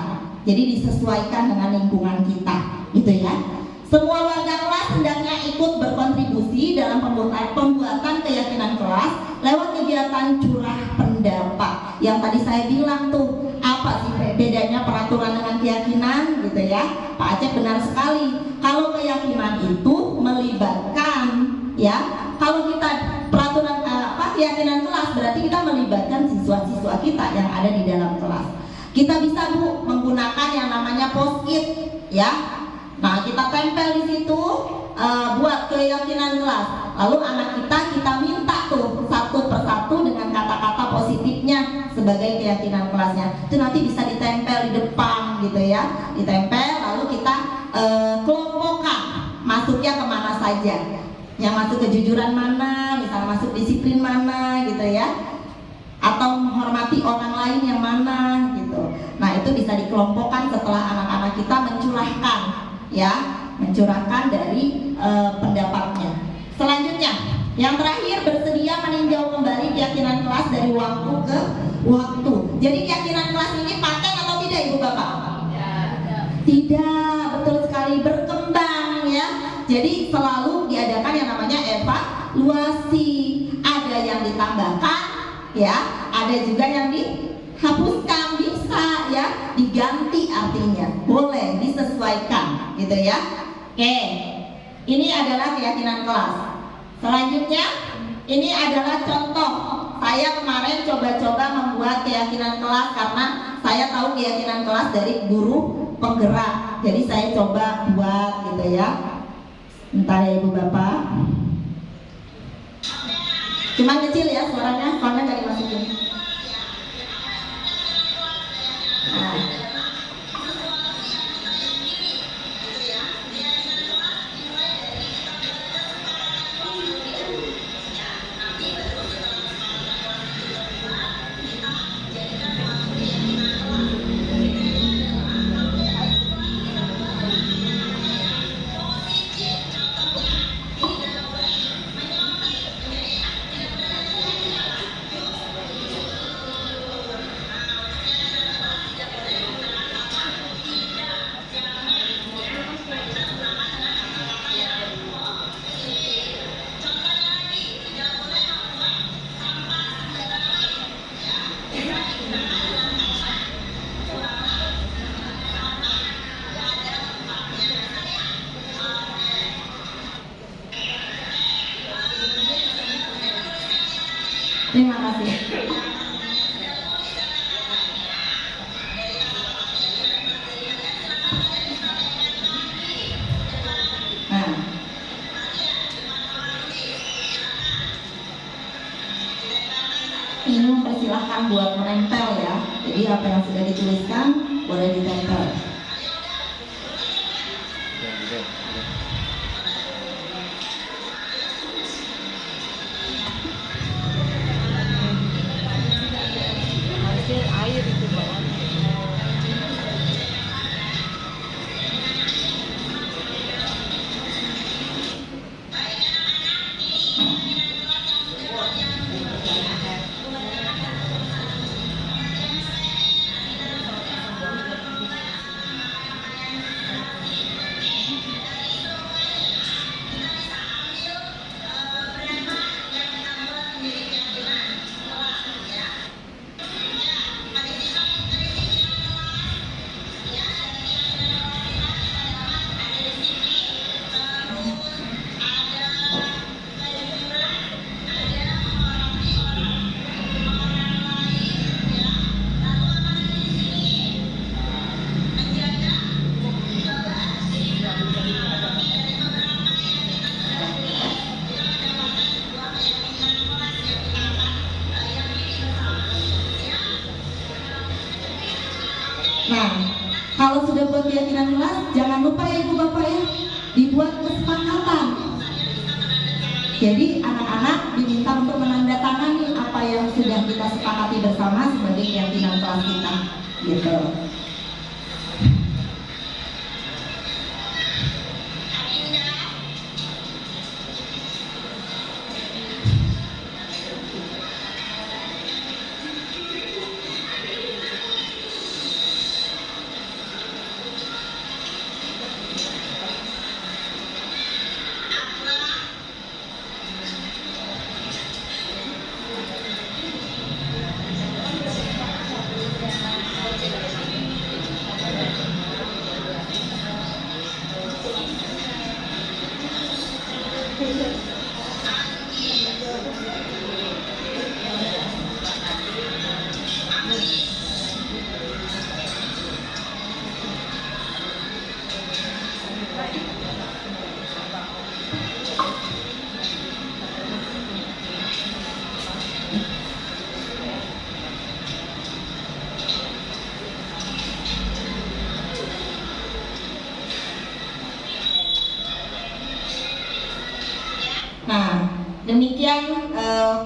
Speaker 3: Jadi disesuaikan dengan lingkungan kita, gitu ya. Semua warga kelas hendaknya ikut berkontribusi dalam pembuatan keyakinan kelas lewat kegiatan curah pendapat. Yang tadi saya bilang tuh, apa sih bedanya peraturan dengan keyakinan, gitu ya. Pak Aceh benar sekali. Kalau keyakinan itu melibatkan, ya. Kalau kita peraturan keyakinan kelas berarti kita melibatkan siswa-siswa kita yang ada di dalam kelas. Kita bisa Bu menggunakan yang namanya post-it, ya. Nah, kita tempel di situ buat keyakinan kelas. Lalu anak kita minta tuh satu persatu dengan kata-kata positifnya sebagai keyakinan kelasnya. Itu nanti bisa ditempel di depan gitu ya. Ditempel lalu kita kelompokkan masuknya kemana saja. Yang masuk kejujuran mana, misalnya masuk disiplin mana gitu ya. Atau menghormati orang lain yang mana gitu. Nah, itu bisa dikelompokkan setelah anak-anak kita mencurahkan, ya, mencurahkan dari pendapatnya. Selanjutnya, yang terakhir, bersedia meninjau kembali keyakinan kelas dari waktu ke waktu. Jadi keyakinan kelas ini paten atau tidak Ibu Bapak? Tidak, betul sekali, berkembang ya. Jadi selalu diadakan yang namanya evaluasi. Ada yang ditambahkan, ya, ada juga yang dihapuskan, bisa ya, diganti artinya, boleh disesuaikan, gitu ya. Oke, ini adalah keyakinan kelas. Selanjutnya, ini adalah contoh. Saya kemarin coba-coba membuat keyakinan kelas karena saya tahu keyakinan kelas dari guru penggerak. Jadi saya coba buat gitu ya. Bentar ya Ibu Bapak. Cuman kecil ya suaranya, soalnya nggak dimasukin. Nah. Terima kasih. Nah, ini mempersilahkan buat menempel ya. Jadi apa yang sudah dituliskan boleh ditempel.
Speaker 1: Air itu bawah.
Speaker 3: Nah, kalau sudah buat keyakinan kelas, jangan lupa ya Ibu Bapak ya, dibuat kesepakatan. Jadi anak-anak diminta untuk menandatangani apa yang sudah kita sepakati bersama sebagai keyakinan kelas kita, gitu. Nah, demikian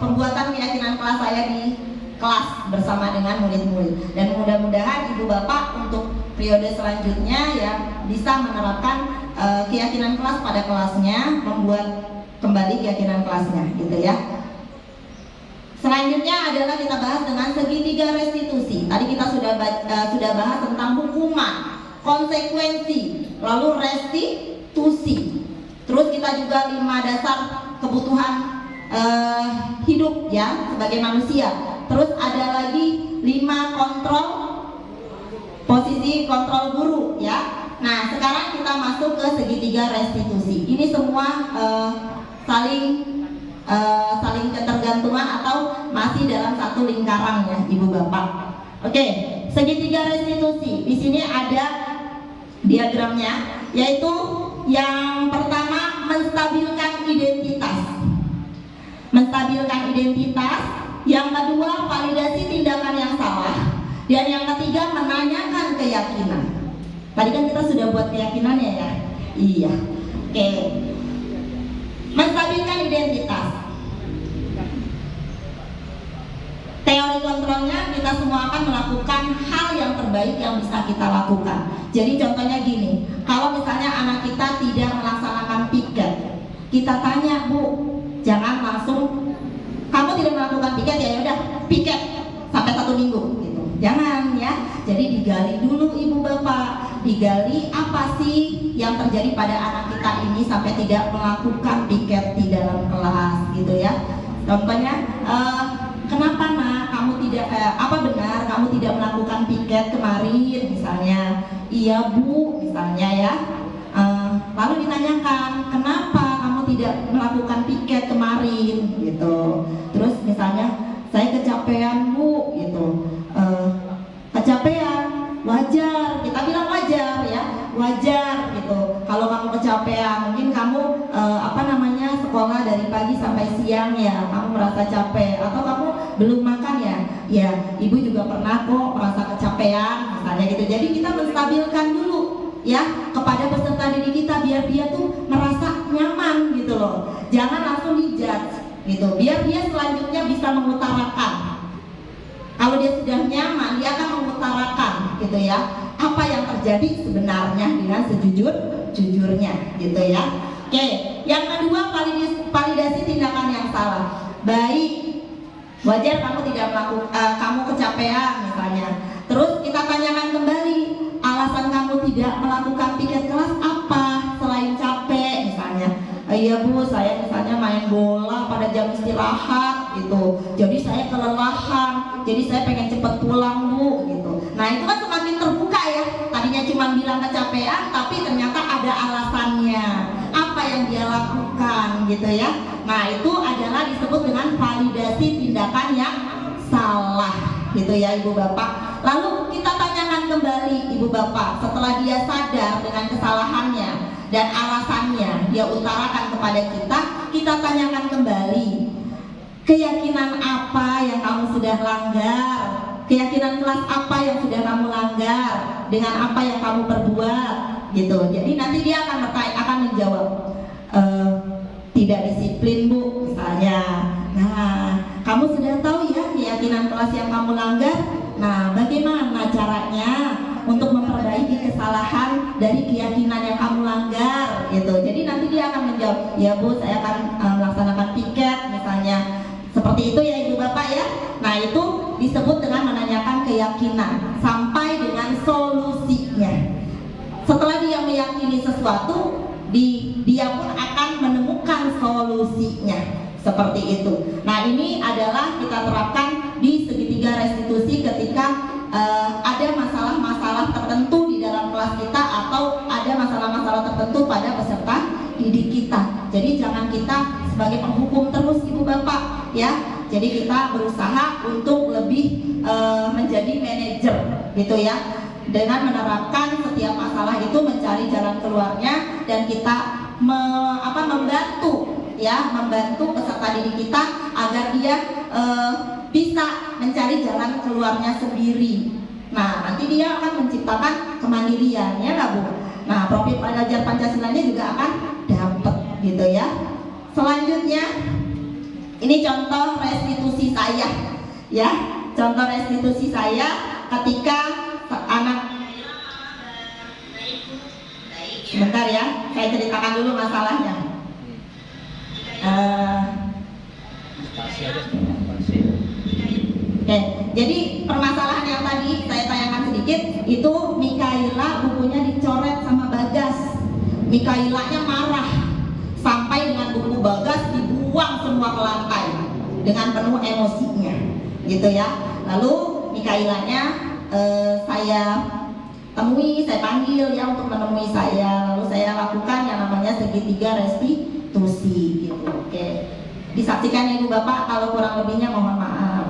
Speaker 3: pembuatan keyakinan kelas saya di kelas bersama dengan murid-murid. Dan mudah-mudahan Ibu Bapak untuk periode selanjutnya ya bisa menerapkan keyakinan kelas pada kelasnya, membuat kembali keyakinan kelasnya, gitu ya. Selanjutnya adalah kita bahas dengan segitiga restitusi. Tadi kita sudah bahas tentang hukuman, konsekuensi, lalu restitusi. Terus kita juga 5 dasar kebutuhan hidup ya sebagai manusia. Terus ada lagi 5 kontrol posisi kontrol guru ya. Nah sekarang kita masuk ke segitiga restitusi. Ini semua saling ketergantungan atau masih dalam satu lingkaran ya Ibu Bapak. Oke, segitiga restitusi. Di sini ada diagramnya, yaitu yang pertama menstabilkan identitas. Menstabilkan identitas. Yang kedua validasi tindakan yang salah. Dan yang ketiga menanyakan keyakinan. Tadi kan kita sudah buat keyakinannya ya. Iya. Oke. Menstabilkan identitas. Teori kontrolnya kita semua akan melakukan hal yang terbaik yang bisa kita lakukan. Jadi contohnya gini, kalau misalnya anak kita tidak melaksanakan piket, kita tanya, Bu, jangan langsung kamu tidak melakukan piket ya udah piket sampai 1 minggu gitu. Jangan ya. Jadi digali dulu Ibu Bapak, digali apa sih yang terjadi pada anak kita ini sampai tidak melakukan piket di dalam kelas gitu ya. Contohnya kenapa nak kamu tidak apa benar kamu tidak melakukan piket kemarin misalnya. Iya Bu misalnya ya. Lalu ditanyakan kenapa kamu tidak melakukan piket kemarin gitu. Terus misalnya saya kecapean Bu gitu. Kecapean wajar, kita bilang wajar ya, wajar gitu. Kalau kamu kecapean, mungkin kamu sekolah dari pagi sampai siang ya, kamu merasa capek, atau kamu belum makan ya, ya ibu juga pernah kok merasa kecapean misalnya gitu. Jadi kita menstabilkan dulu ya kepada peserta didik kita biar dia tuh merasa nyaman gitu loh. Jangan langsung dijudge gitu, biar dia selanjutnya bisa mengutarakan. Kalau dia sudah nyaman, dia akan mengutarakan gitu ya, apa yang terjadi sebenarnya dengan sejujur-jujurnya gitu ya. Oke, yang kedua validasi tindakan yang salah. Baik, wajar kamu tidak melakukan, kamu kecapean misalnya. Terus kita tanyakan kembali, alasan kamu tidak melakukan piket kelas apa selain capek misalnya. Iya Bu, saya misalnya main bola pada jam istirahat gitu, jadi saya kelelahan, jadi saya pengen cepet pulang Bu gitu. Nah itu kan semakin terbuka ya. Tadinya cuma bilang kecapean, tapi ternyata ada alasannya, apa yang dia lakukan gitu ya. Nah itu adalah disebut dengan validasi tindakan yang salah gitu ya Ibu Bapak. Lalu kita tanyakan kembali Ibu Bapak, setelah dia sadar dengan kesalahannya dan alasannya dia utarakan kepada kita tanyakan kembali, keyakinan apa yang kamu sudah langgar, keyakinan kelas apa yang sudah kamu langgar. dengan apa yang kamu perbuat gitu. Jadi nanti dia akan menjawab, tidak disiplin Bu misalnya. Nah, kamu sudah tahu ya keyakinan kelas yang kamu langgar. Nah, bagaimana caranya untuk memperbaiki kesalahan dari keyakinan yang kamu langgar gitu. Jadi nanti dia akan menjawab, ya Bu, saya akan melaksanakan piket misalnya. Seperti itu ya Ibu Bapak ya. Nah, itu disebut dengan menanyakan keyakinan sampai dengan solusinya. Setelah dia meyakini sesuatu, dia pun akan menemukan solusinya. Seperti itu. Nah, ini adalah kita terapkan di segitiga restitusi ketika ada masalah-masalah tertentu di dalam kelas kita atau ada masalah-masalah tertentu pada peserta didik kita. Jadi jangan kita sebagai penghukum terus Ibu Bapak ya. Jadi kita berusaha untuk lebih menjadi manajer gitu ya, dengan menerapkan setiap masalah itu mencari jalan keluarnya, dan kita membantu peserta didik kita agar dia bisa mencari jalan keluarnya sendiri. Nah, nanti dia akan menciptakan kemandirian, ya nggak Bu? Nah, profil pelajar Pancasilanya juga akan dapat gitu ya. Selanjutnya, ini contoh restitusi saya, ya. Contoh restitusi saya ketika anak. Sebentar ya, saya ceritakan dulu masalahnya. Oke, jadi permasalahan yang tadi saya tayangkan sedikit itu Mikaela bukunya dicoret sama Bagas. Mikaelanya marah sampai dengan buku Bagas dibuang semua ke lantai dengan penuh emosinya, gitu ya. Lalu Mikaelanya saya temui, saya panggil ya untuk menemui saya. Lalu saya lakukan yang namanya segitiga restitusi, gitu. Oke, disaksikan Ibu Bapak, kalau kurang lebihnya mohon maaf.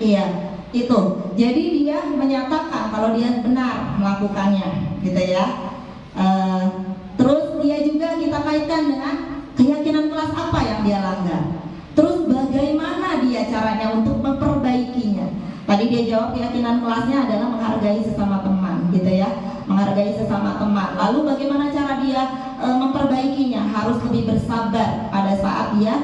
Speaker 3: Iya, itu. Jadi dia menyatakan kalau dia benar melakukannya, gitu ya. Terus dia juga kita kaitkan dengan keyakinan kelas apa yang dia langgar. Terus bagaimana dia caranya untuk memperbaikinya. Tadi dia jawab keyakinan kelasnya adalah menghargai sesama teman, gitu ya. Menghargai sesama teman. Lalu bagaimana cara dia memperbaikinya? Harus lebih bersabar pada saat dia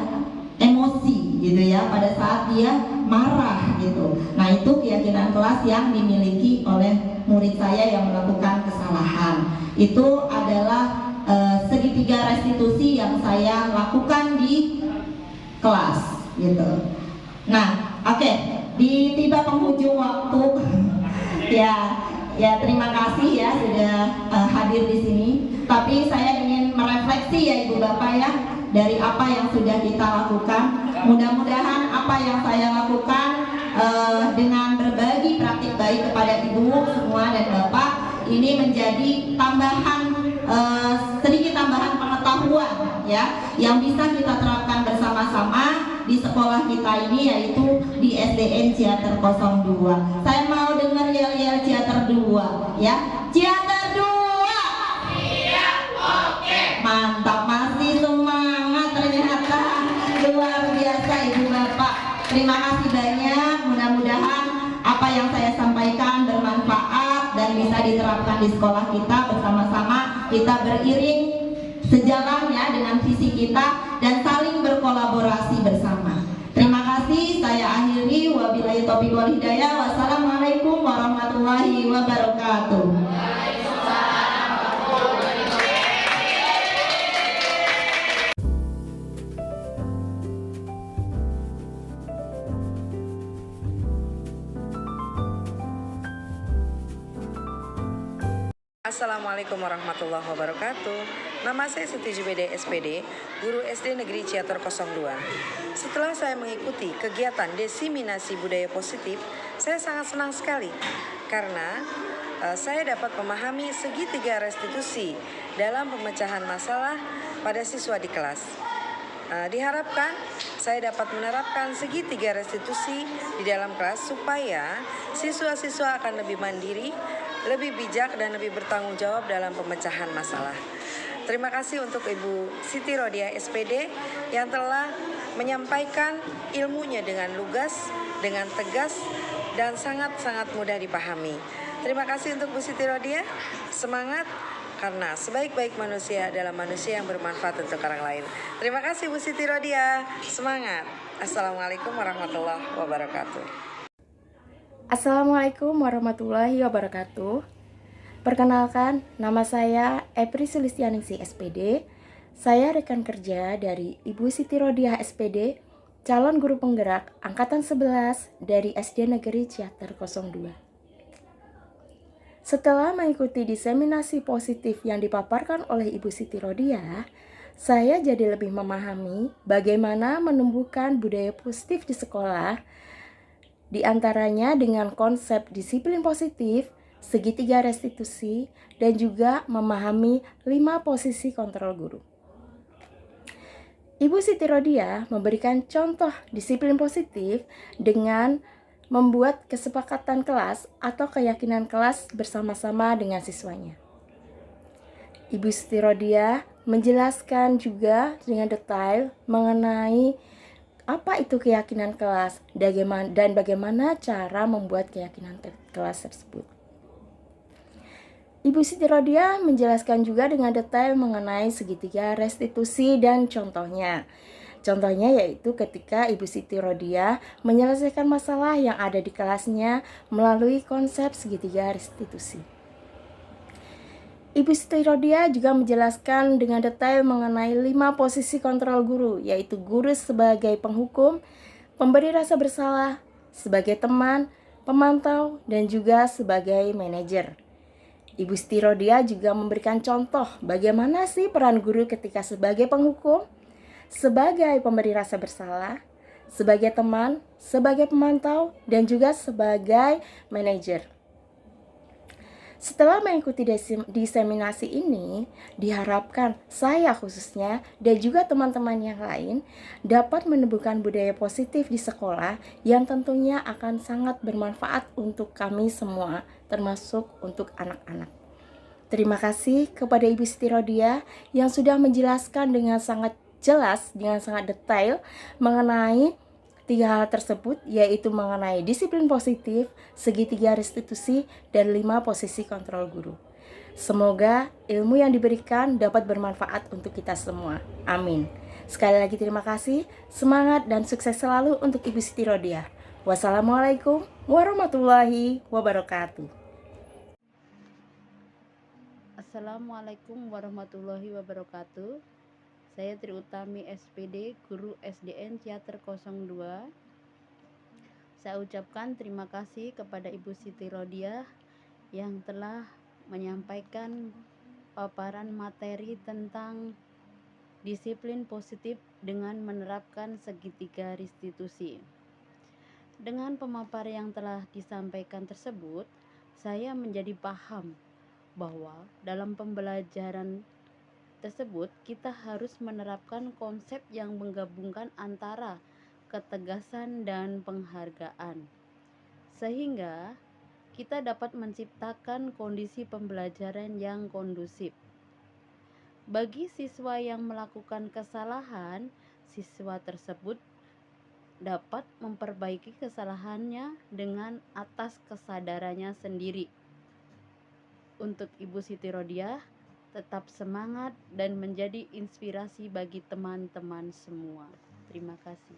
Speaker 3: emosi, gitu ya. Pada saat dia marah, gitu. Nah, itu keyakinan keyakinan kelas yang dimiliki oleh murid saya yang melakukan kesalahan. Itu adalah segitiga restitusi yang saya lakukan di kelas gitu. Nah, oke, di tiba penghujung waktu ya terima kasih ya sudah hadir di sini. Tapi saya ingin merefleksi ya Ibu Bapak ya dari apa yang sudah kita lakukan. Mudah-mudahan apa yang saya lakukan dengan berbagi praktik baik kepada Ibu semua dan Bapak ini menjadi sedikit tambahan pengetahuan ya yang bisa kita terapkan bersama-sama di sekolah kita ini, yaitu di SDN Ciater 02. Saya mau dengar yel-yel Ciater 2 ya. Ciater 2. Iya, oke. Mantap, masih semangat ternyata. Luar biasa Ibu Bapak. Terima kasih banyak. Mudah-mudahan apa yang saya sampaikan bermanfaat dan bisa diterapkan di sekolah kita bersama-sama. Kita beriring sejalan ya dengan visi kita dan saling berkolaborasi bersama. Terima kasih, saya akhiri. Wabillahi taufiq wal hidayah. Wassalamualaikum warahmatullahi wabarakatuh.
Speaker 6: Assalamualaikum warahmatullahi wabarakatuh. Nama saya Siti Jubede SPD, guru SD Negeri Ciater 02. Setelah saya mengikuti kegiatan diseminasi budaya positif, saya sangat senang sekali karena saya dapat memahami segitiga restitusi dalam pemecahan masalah pada siswa di kelas. Diharapkan saya dapat menerapkan segitiga restitusi di dalam kelas supaya siswa-siswa akan lebih mandiri, lebih bijak dan lebih bertanggung jawab dalam pemecahan masalah. Terima kasih untuk Ibu Siti Rodia SPD yang telah menyampaikan ilmunya dengan lugas, dengan tegas dan sangat-sangat mudah dipahami. Terima kasih untuk Bu Siti Rodia. Semangat, karena sebaik-baik manusia adalah manusia yang bermanfaat untuk orang lain. Terima kasih Bu Siti Rodia. Semangat. Assalamualaikum warahmatullahi wabarakatuh.
Speaker 7: Assalamualaikum warahmatullahi wabarakatuh. Perkenalkan, nama saya Epri Sulistianingsih SPD. Saya rekan kerja dari Ibu Siti Rodia SPD, calon guru penggerak Angkatan 11 dari SD Negeri Ciater 02. Setelah mengikuti diseminasi positif yang dipaparkan oleh Ibu Siti Rodia, saya jadi lebih memahami bagaimana menumbuhkan budaya positif di sekolah, di antaranya dengan konsep disiplin positif, segitiga restitusi, dan juga memahami 5 posisi kontrol guru. Ibu Siti Rodia memberikan contoh disiplin positif dengan membuat kesepakatan kelas atau keyakinan kelas bersama-sama dengan siswanya. Ibu Siti Rodia menjelaskan juga dengan detail mengenai apa itu keyakinan kelas dan bagaimana cara membuat keyakinan kelas tersebut. Ibu Siti Rodia menjelaskan juga dengan detail mengenai segitiga restitusi dan contohnya. Contohnya yaitu ketika Ibu Siti Rodia menyelesaikan masalah yang ada di kelasnya melalui konsep segitiga restitusi. Ibu Siti Rodia juga menjelaskan dengan detail mengenai 5 posisi kontrol guru, yaitu guru sebagai penghukum, pemberi rasa bersalah, sebagai teman, pemantau, dan juga sebagai manajer. Ibu Siti Rodia juga memberikan contoh bagaimana sih peran guru ketika sebagai penghukum, sebagai pemberi rasa bersalah, sebagai teman, sebagai pemantau, dan juga sebagai manajer. Setelah mengikuti diseminasi ini, diharapkan saya khususnya dan juga teman-teman yang lain dapat menumbuhkan budaya positif di sekolah yang tentunya akan sangat bermanfaat untuk kami semua, termasuk untuk anak-anak. Terima kasih kepada Ibu Siti Rodia yang sudah menjelaskan dengan sangat jelas, dengan sangat detail mengenai 3 hal tersebut, yaitu mengenai disiplin positif, segitiga restitusi, dan 5 posisi kontrol guru. Semoga ilmu yang diberikan dapat bermanfaat untuk kita semua. Amin. Sekali lagi terima kasih, semangat dan sukses selalu untuk Ibu Siti Rodia. Wassalamualaikum warahmatullahi wabarakatuh.
Speaker 8: Assalamualaikum warahmatullahi wabarakatuh. Saya Tri Utami SPD, Guru SDN Ciater 02. Saya ucapkan terima kasih kepada Ibu Siti Rodiah yang telah menyampaikan paparan materi tentang disiplin positif dengan menerapkan segitiga restitusi. Dengan pemaparan yang telah disampaikan tersebut, saya menjadi paham bahwa dalam pembelajaran tersebut kita harus menerapkan konsep yang menggabungkan antara ketegasan dan penghargaan, sehingga kita dapat menciptakan kondisi pembelajaran yang kondusif. Bagi siswa yang melakukan kesalahan, siswa tersebut dapat memperbaiki kesalahannya dengan atas kesadarannya sendiri. Untuk Ibu Siti Rodiah, tetap semangat dan menjadi inspirasi bagi teman-teman semua. Terima kasih.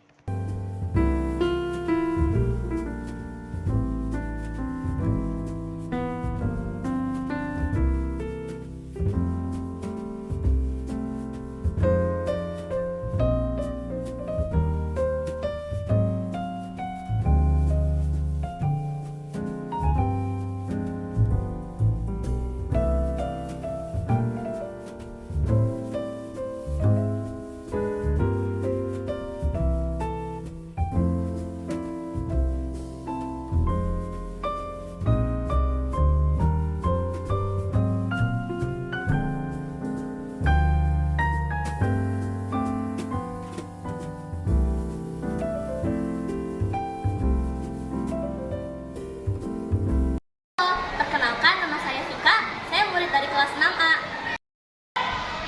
Speaker 4: Perkenalkan, nama saya Vika. Saya murid dari kelas 6A.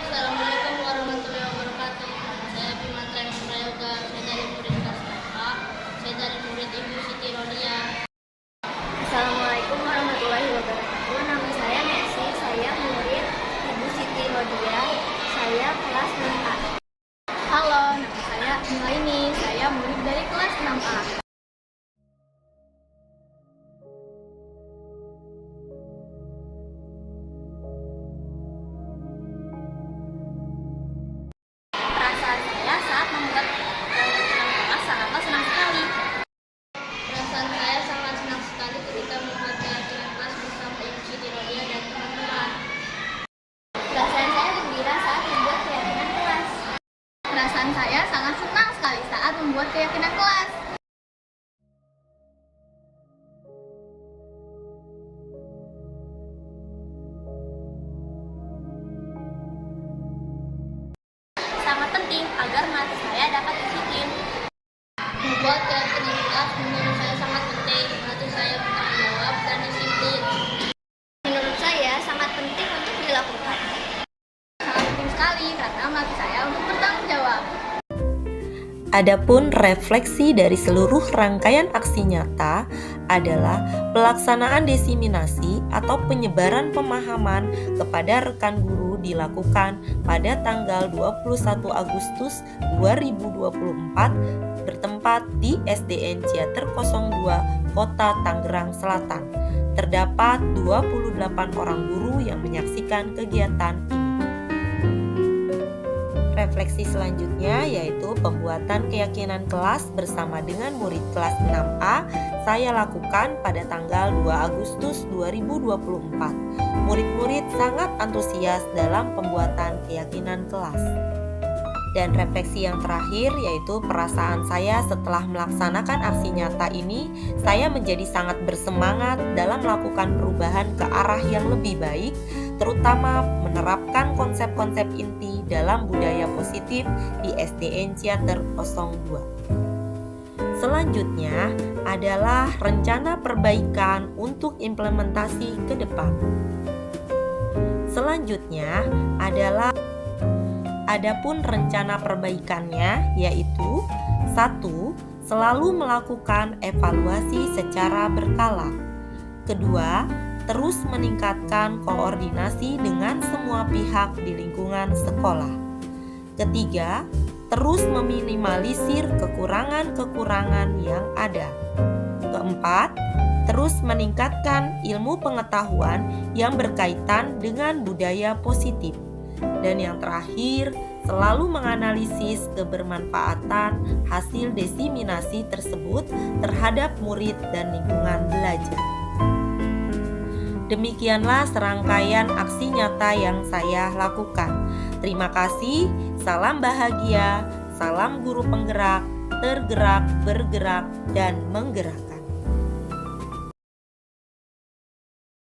Speaker 4: Assalamualaikum warahmatullahi wabarakatuh. Saya Bima Trayong Prayoga. Saya dari murid kelas 6A. Saya dari murid Ibu Siti Rodiah. Assalamualaikum warahmatullahi wabarakatuh. Nama saya Messi. Saya murid Ibu Siti Rodiah. Saya kelas 6A. Halo, nama saya Nuraini. Saya murid dari kelas 6A. Perasaan saya saat membuat kegiatan kelas sangatlah senang sekali. Perasaan saya sangat senang sekali ketika membuat kegiatan kelas bersama Ibu Siti Rodiah dan teman-teman. Perasaan saya gembira saat membuat keyakinan kelas. Perasaan saya sangat senang sekali saat membuat keyakinan kelas. Sangat penting agar mata saya dapat disiplin. Membuat keyakinan kelas menurut saya sangat penting. Melatih saya bertanggung jawab dan disiplin. Menurut saya sangat penting untuk dilakukan. Sangat penting sekali karena melatih saya untuk bertanggung jawab.
Speaker 1: Adapun refleksi dari seluruh rangkaian aksi nyata adalah pelaksanaan desiminasi atau penyebaran pemahaman kepada rekan guru dilakukan pada tanggal 21 Agustus 2024 bertempat di SDN Ciater 02, Kota Tangerang Selatan. Terdapat 28 orang guru yang menyaksikan kegiatan ini. Refleksi selanjutnya yaitu pembuatan keyakinan kelas bersama dengan murid kelas 6A saya lakukan pada tanggal 2 Agustus 2024. Murid-murid sangat antusias dalam pembuatan keyakinan kelas. Dan refleksi yang terakhir yaitu perasaan saya setelah melaksanakan aksi nyata ini, saya menjadi sangat bersemangat dalam melakukan perubahan ke arah yang lebih baik, terutama menerapkan konsep-konsep inti dalam budaya positif di SDN Ciater 02. Selanjutnya adalah rencana perbaikan untuk implementasi ke depan. Selanjutnya adalah adapun rencana perbaikannya yaitu 1. Selalu melakukan evaluasi secara berkala. Kedua, terus meningkatkan koordinasi dengan semua pihak di lingkungan sekolah. Ketiga, terus meminimalisir kekurangan-kekurangan yang ada. Keempat, terus meningkatkan ilmu pengetahuan yang berkaitan dengan budaya positif. Dan yang terakhir, selalu menganalisis kebermanfaatan hasil desiminasi tersebut terhadap murid dan lingkungan belajar. Demikianlah serangkaian aksi nyata yang saya lakukan. Terima kasih, salam bahagia, salam guru penggerak, tergerak, bergerak, dan menggerakkan.